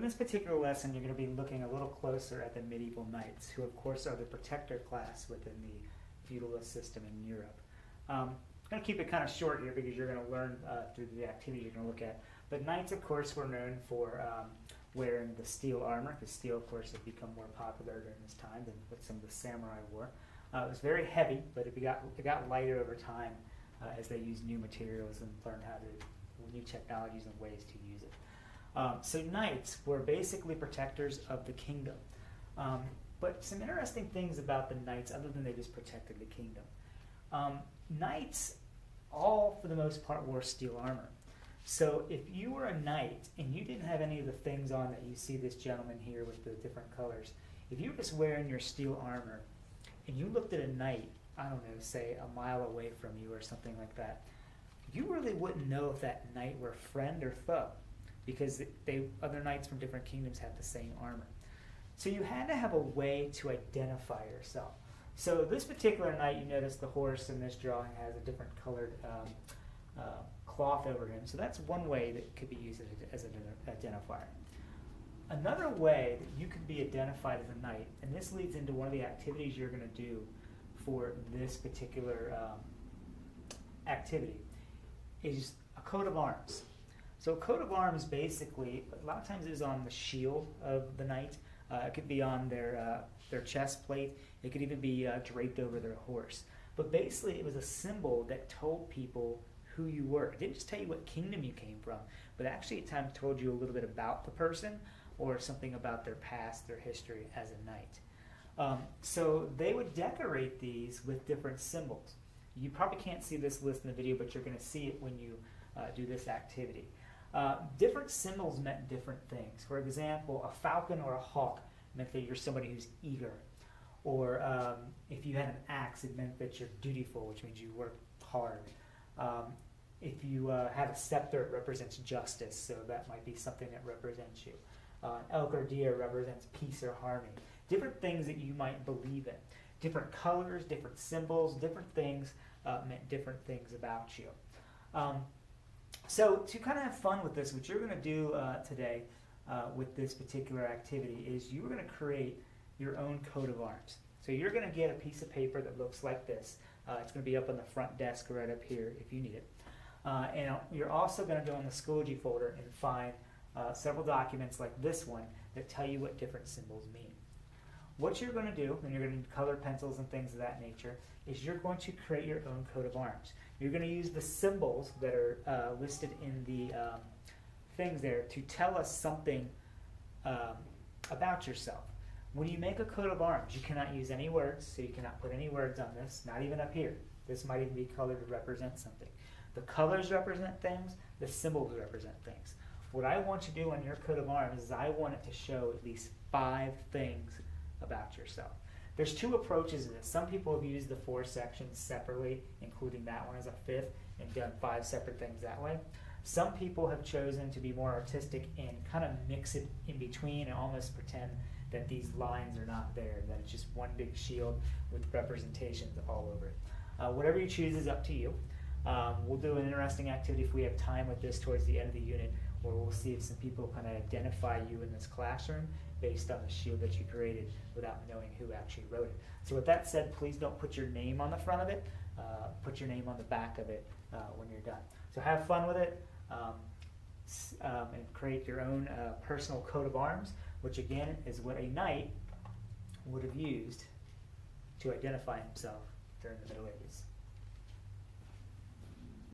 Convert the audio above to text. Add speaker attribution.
Speaker 1: this particular lesson, you're going to be looking a little closer at the medieval knights, who of course are the protector class within the feudalist system in Europe. I'm going to keep it kind of short here because you're going to learn through the activities you're going to look at. But knights, of course, were known for wearing the steel armor, because steel, of course, had become more popular during this time than what some of the samurai wore. It was very heavy, but it got lighter over time as they used new materials and learned how to new technologies and ways to use it. So knights were basically protectors of the kingdom. But some interesting things about the knights, other than they just protected the kingdom. Knights, all for the most part, wore steel armor. So if you were a knight and you didn't have any of the things on that you see this gentleman here with the different colors, if you were just wearing your steel armor and you looked at a knight, I don't know, say a mile away from you or something like that, you really wouldn't know if that knight were friend or foe, because other knights from different kingdoms had the same armor. So you had to have a way to identify yourself. So this particular knight, you notice the horse in this drawing has a different colored cloth over him. So that's one way that could be used as an identifier. Another way that you could be identified as a knight, and this leads into one of the activities you're going to do for this particular activity, is a coat of arms. So a coat of arms basically, a lot of times is on the shield of the knight. It could be on their chest plate. It could even be draped over their horse. But basically it was a symbol that told people who you were. It didn't just tell you what kingdom you came from, but actually at times told you a little bit about the person or something about their past, their history as a knight. So they would decorate these with different symbols. You probably can't see this list in the video, but you're going to see it when you do this activity. Different symbols meant different things. For example, a falcon or a hawk meant that you're somebody who's eager. Or if you had an axe, it meant that you're dutiful, which means you work hard. If you had a scepter, it represents justice, so that might be something that represents you. Elk or deer represents peace or harmony. Different things that you might believe in. Different colors, different symbols, different things meant different things about you. So to kind of have fun with this, what you're going to do today with this particular activity is you're going to create your own coat of arms. So you're going to get a piece of paper that looks like this. It's going to be up on the front desk right up here if you need it. And you're also going to go in the Schoology folder and find several documents like this one that tell you what different symbols mean. What you're going to do, and you're going to need color pencils and things of that nature, is you're going to create your own coat of arms. You're going to use the symbols that are listed in the things there to tell us something about yourself. When you make a coat of arms, you cannot use any words, so you cannot put any words on this, not even up here. This might even be colored to represent something. The colors represent things, the symbols represent things. What I want you to do on your coat of arms is I want it to show at least 5 things about yourself. There's 2 approaches to this. Some people have used the 4 sections separately, including that one as a 5th, and done 5 separate things that way. Some people have chosen to be more artistic and kind of mix it in between and almost pretend that these lines are not there, that it's just one big shield with representations all over it. Whatever you choose is up to you. We'll do an interesting activity if we have time with this towards the end of the unit, where we'll see if some people kind of identify you in this classroom based on the shield that you created without knowing who actually wrote it. So with that said, please don't put your name on the front of it. Put your name on the back of it when you're done. So have fun with it and create your own personal coat of arms, which again is what a knight would have used to identify himself during the Middle Ages.